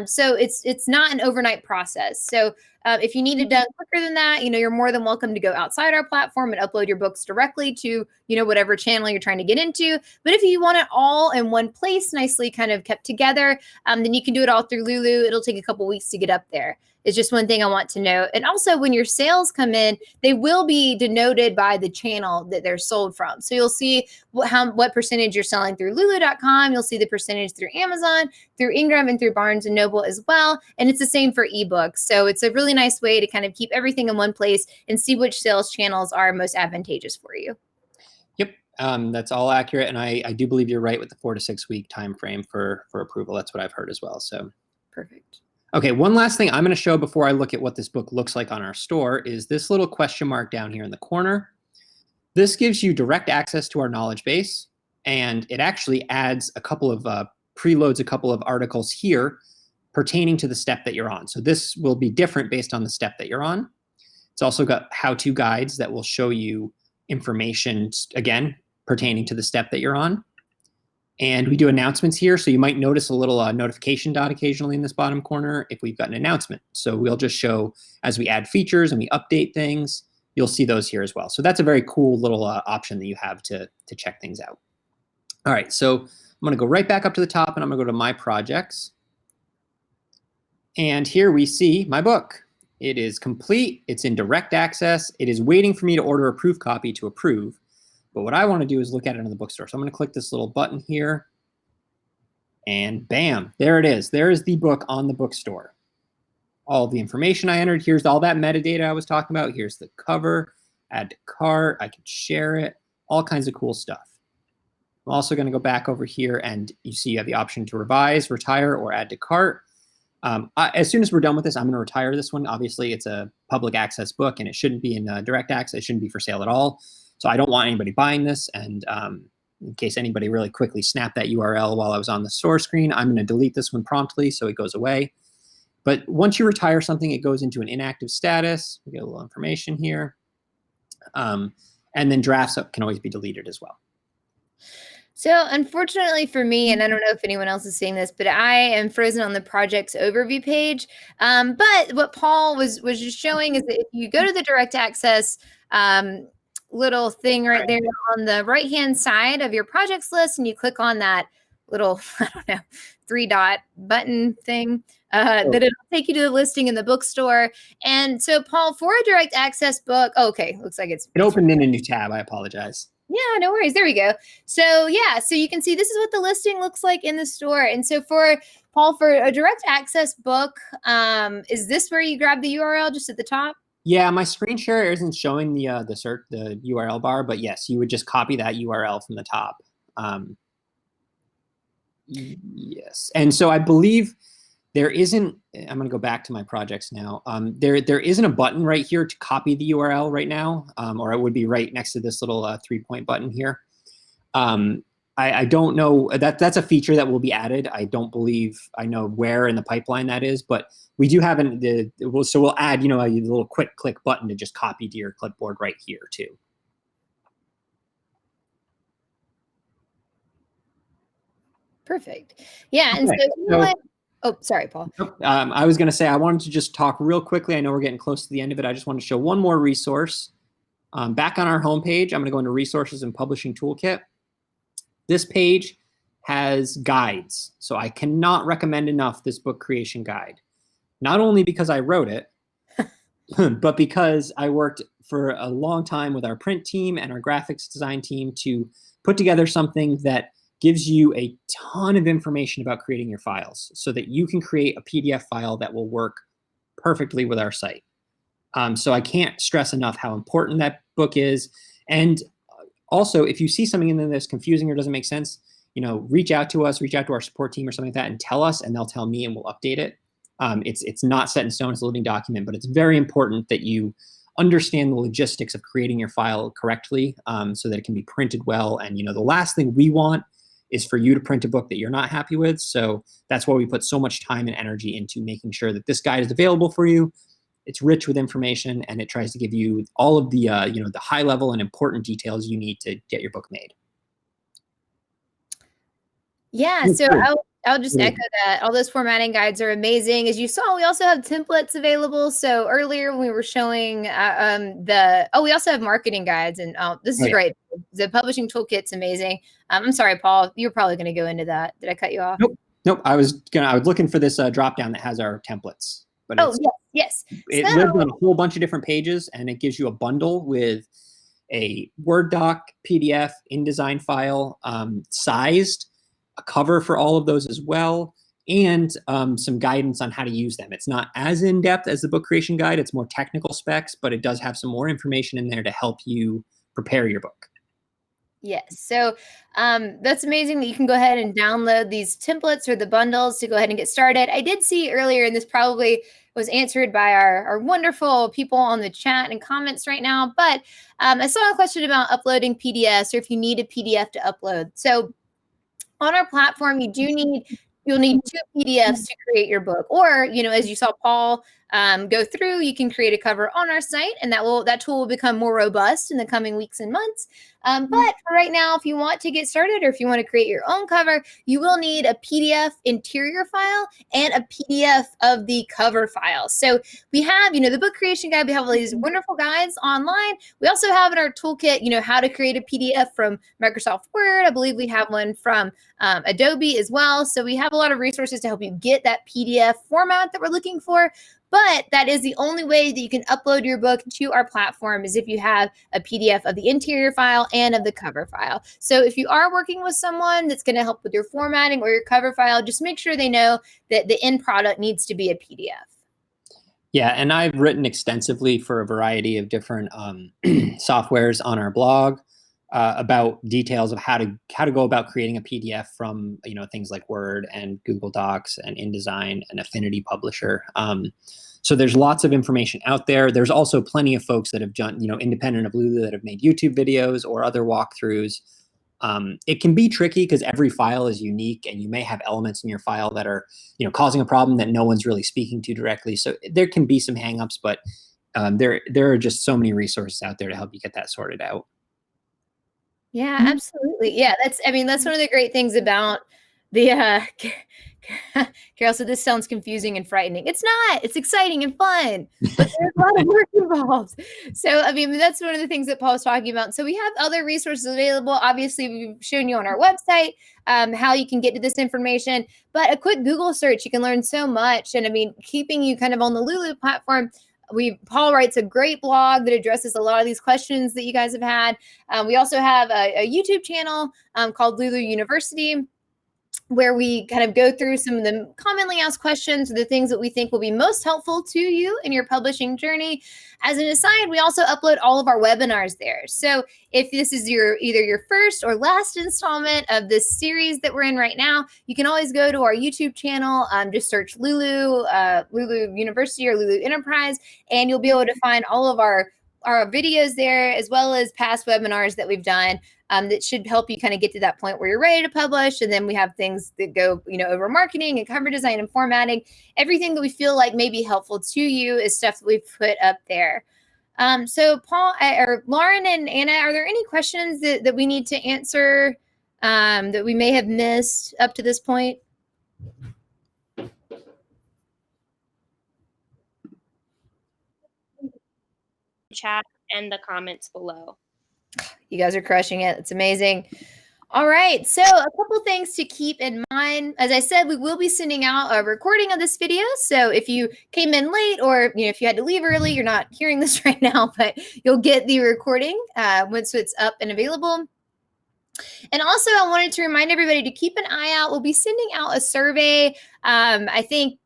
So it's not an overnight process. So if you need it done quicker than that, you're more than welcome to go outside our platform and upload your books directly to, whatever channel you're trying to get into. But if you want it all in one place, nicely kind of kept together, then you can do it all through Lulu. It'll take a couple weeks to get up there. It's just one thing I want to note. And also when your sales come in, they will be denoted by the channel that they're sold from. So you'll see what percentage you're selling through Lulu.com. You'll see the percentage through Amazon, through Ingram, and through Barnes & Noble as well. And it's the same for ebooks. So it's a really nice way to kind of keep everything in one place and see which sales channels are most advantageous for you. Yep, that's all accurate. And I do believe you're right with the 4 to 6 week time frame for approval. That's what I've heard as well. So perfect. Okay, one last thing I'm going to show before I look at what this book looks like on our store is this little question mark down here in the corner. This gives you direct access to our knowledge base, and it actually adds a couple of preloads a couple of articles here pertaining to the step that you're on. So this will be different based on the step that you're on. It's also got how-to guides that will show you information, again, pertaining to the step that you're on. And we do announcements here, so you might notice a little notification dot occasionally in this bottom corner if we've got an announcement. So we'll just show as we add features and we update things, you'll see those here as well. So that's a very cool little option that you have to check things out. All right, so I'm going to go right back up to the top, and I'm going to go to My Projects. And here we see my book. It is complete. It's in direct access. It is waiting for me to order a proof copy to approve. But what I want to do is look at it in the bookstore. So I'm going to click this little button here, and bam, there it is. There is the book on the bookstore. All the information I entered. Here's all that metadata I was talking about. Here's the cover, add to cart. I can share it, all kinds of cool stuff. I'm also going to go back over here, and you see you have the option to revise, retire, or add to cart. As soon as we're done with this, I'm going to retire this one. Obviously, it's a public access book, and it shouldn't be in direct access. It shouldn't be for sale at all. So I don't want anybody buying this, and in case anybody really quickly snapped that URL while I was on the store screen, I'm going to delete this one promptly so it goes away. But once you retire something, it goes into an inactive status. We get a little information here. And then drafts can always be deleted as well. So unfortunately for me, and I don't know if anyone else is seeing this, but I am frozen on the project's overview page. But what Paul was just showing is that if you go to the direct access little thing right there on the right-hand side of your projects list, and you click on that little, I don't know, 3-dot button thing, that it'll take you to the listing in the bookstore. And so, Paul, for a direct access book, okay, looks like it opened in a new tab. I apologize. Yeah, no worries. There we go. So yeah, so you can see this is what the listing looks like in the store. And so for Paul, for a direct access book, is this where you grab the URL just at the top? Yeah, my screen share isn't showing the URL bar, but yes, you would just copy that URL from the top. Yes, and so I believe there isn't, I'm going to go back to my projects now. There isn't a button right here to copy the URL right now, or it would be right next to this little 3-point button here. I don't know, that's a feature that will be added. I don't believe I know where in the pipeline that is, but we do have so we'll add, a little quick click button to just copy to your clipboard right here too. Perfect. Yeah, and Okay, so you know what? Oh, sorry, Paul. I was going to say, I wanted to just talk real quickly. I know we're getting close to the end of it. I just want to show one more resource. Back on our homepage, I'm going to go into Resources and Publishing Toolkit. This page has guides. So I cannot recommend enough this book creation guide. Not only because I wrote it, but because I worked for a long time with our print team and our graphics design team to put together something that gives you a ton of information about creating your files so that you can create a PDF file that will work perfectly with our site. So I can't stress enough how important that book is. And also, if you see something in there that's confusing or doesn't make sense, reach out to us, reach out to our support team or something like that and tell us, and they'll tell me and we'll update it. It's not set in stone, it's a living document, but it's very important that you understand the logistics of creating your file correctly so that it can be printed well. And the last thing we want is for you to print a book that you're not happy with. So that's why we put so much time and energy into making sure that this guide is available for you. It's rich with information, and it tries to give you all of the the high level and important details you need to get your book made. Yeah, so I'll just echo that. All those formatting guides are amazing. As you saw, we also have templates available. So earlier when we were showing we also have marketing guides, and this is great. The publishing toolkit's amazing. I'm sorry, Paul, you're probably going to go into that. Did I cut you off? Nope. I was looking for this drop down that has our templates. But yes. It lives on a whole bunch of different pages, and it gives you a bundle with a Word doc, PDF, InDesign file, sized, a cover for all of those as well, and some guidance on how to use them. It's not as in-depth as the book creation guide. It's more technical specs, but it does have some more information in there to help you prepare your book. Yes. So that's amazing that you can go ahead and download these templates or the bundles to go ahead and get started. I did see earlier, and this probably was answered by our wonderful people on the chat and comments right now, but I saw a question about uploading PDFs or if you need a PDF to upload. So on our platform, you'll need 2 PDFs to create your book. Or, as you saw Paul go through, you can create a cover on our site, and that tool will become more robust in the coming weeks and months. But for right now, if you want to get started or if you want to create your own cover, you will need a PDF interior file and a PDF of the cover file. So we have, the book creation guide. We have all these wonderful guides online. We also have in our toolkit, how to create a PDF from Microsoft Word. I believe we have one from Adobe as well. So we have a lot of resources to help you get that PDF format that we're looking for. But that is the only way that you can upload your book to our platform is if you have a PDF of the interior file and of the cover file. So if you are working with someone that's going to help with your formatting or your cover file, just make sure they know that the end product needs to be a PDF. Yeah, and I've written extensively for a variety of different softwares on our blog about details of how to go about creating a PDF from things like Word and Google Docs and InDesign and Affinity Publisher. So there's lots of information out there. There's also plenty of folks that have done, independent of Lulu, that have made YouTube videos or other walkthroughs. It can be tricky because every file is unique, and you may have elements in your file that are, causing a problem that no one's really speaking to directly. So there can be some hangups, but there are just so many resources out there to help you get that sorted out. Yeah, absolutely. Yeah, that's one of the great things about the Carol said this sounds confusing and frightening. It's not. It's exciting and fun, but there's a lot of work involved. So, that's one of the things that Paul's talking about. So we have other resources available. Obviously, we've shown you on our website how you can get to this information, but a quick Google search, you can learn so much. And keeping you kind of on the Lulu platform, Paul writes a great blog that addresses a lot of these questions that you guys have had. We also have a YouTube channel called Lulu University, where we kind of go through some of the commonly asked questions, or the things that we think will be most helpful to you in your publishing journey. As an aside, we also upload all of our webinars there. So if this is either your first or last installment of this series that we're in right now, you can always go to our YouTube channel, just search Lulu University or Lulu Enterprise, and you'll be able to find all of our videos there, as well as past webinars that we've done. That should help you kind of get to that point where you're ready to publish. And then we have things that go, over marketing and cover design and formatting. Everything that we feel like may be helpful to you is stuff that we've put up there. So Paul or Lauren and Anna, are there any questions that we need to answer that we may have missed up to this point? Chat and the comments below. You guys are crushing it. It's amazing. All right. So a couple things to keep in mind. As I said, we will be sending out a recording of this video. So if you came in late, or if you had to leave early, you're not hearing this right now, but you'll get the recording once it's up and available. And also, I wanted to remind everybody to keep an eye out. We'll be sending out a survey, I think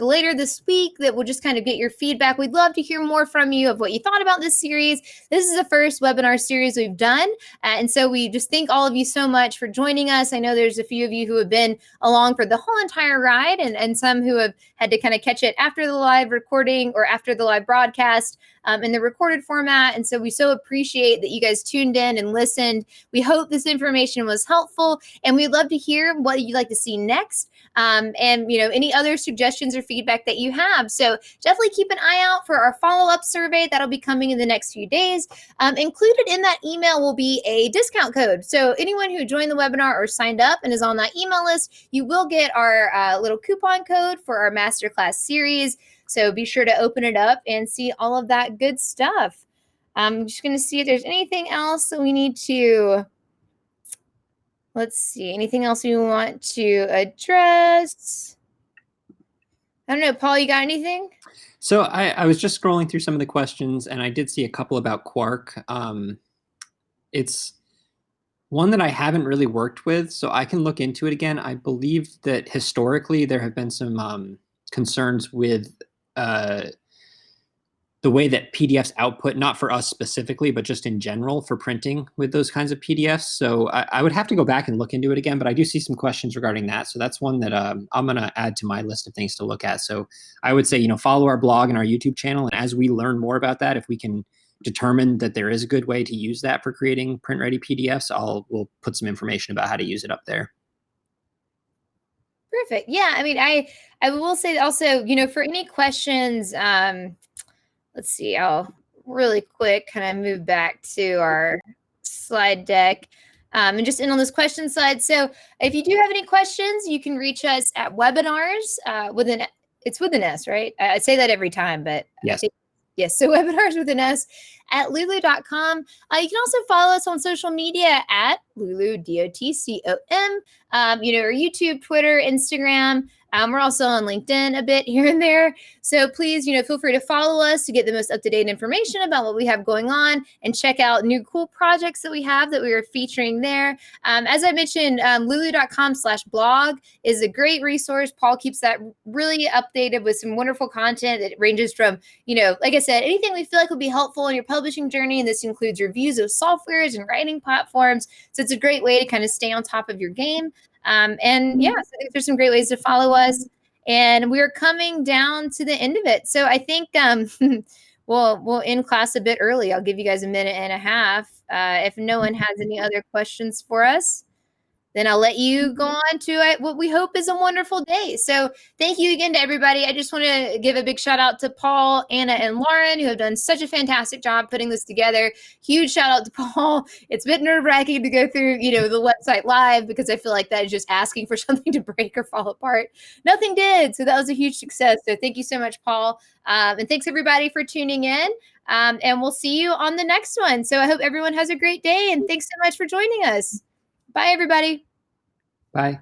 later this week, that will just kind of get your feedback. We'd love to hear more from you of what you thought about this series. This is the first webinar series we've done. And so we just thank all of you so much for joining us. I know there's a few of you who have been along for the whole entire ride, and some who have had to kind of catch it after the live recording or after the live broadcast in the recorded format. And so we so appreciate that you guys tuned in and listened. We hope this information was helpful, and we'd love to hear what you'd like to see next, and any other suggestions or feedback that you have. So definitely keep an eye out for our follow-up survey that'll be coming in the next few days. Included in that email will be a discount code. So anyone who joined the webinar or signed up and is on that email list, you will get our little coupon code for our masterclass series. So be sure to open it up and see all of that good stuff. I'm just going to see if there's anything else that we need to, let's see, anything else we want to address? I don't know, Paul, you got anything? So I was just scrolling through some of the questions, and I did see a couple about Quark. It's one that I haven't really worked with, so I can look into it again. I believe that historically there have been some concerns with the way that PDFs output, not for us specifically, but just in general for printing with those kinds of PDFs. So I would have to go back and look into it again, but I do see some questions regarding that. So that's one that I'm going to add to my list of things to look at. So I would say, follow our blog and our YouTube channel. And as we learn more about that, if we can determine that there is a good way to use that for creating print-ready PDFs, we'll put some information about how to use it up there. Perfect. Yeah, I mean, I will say also, for any questions, let's see, I'll really quick kind of move back to our slide deck and just in on this question slide. So if you do have any questions, you can reach us at webinars it's with an S, right? I say that every time, but yes. Yes, so webinars with an S at lulu.com. You can also follow us on social media at Lulu, DOTCOM, or YouTube, Twitter, Instagram. We're also on LinkedIn a bit here and there. So please, feel free to follow us to get the most up-to-date information about what we have going on, and check out new cool projects that we have that we are featuring there. As I mentioned, lulu.com/blog is a great resource. Paul keeps that really updated with some wonderful content that ranges from, like I said, anything we feel like would be helpful in your publishing journey. And this includes reviews of softwares and writing platforms. So it's a great way to kind of stay on top of your game. And yeah, so I think there's some great ways to follow us, and we're coming down to the end of it. So I think we'll end class a bit early. I'll give you guys a minute and a half. If no one has any other questions for us, then I'll let you go on to what we hope is a wonderful day. So thank you again to everybody. I just want to give a big shout out to Paul, Anna, and Lauren, who have done such a fantastic job putting this together. Huge shout out to Paul. It's a bit nerve-wracking to go through, the website live, because I feel like that is just asking for something to break or fall apart. Nothing did. So that was a huge success. So thank you so much, Paul. And thanks everybody for tuning in. And we'll see you on the next one. So I hope everyone has a great day, and thanks so much for joining us. Bye, everybody. Bye.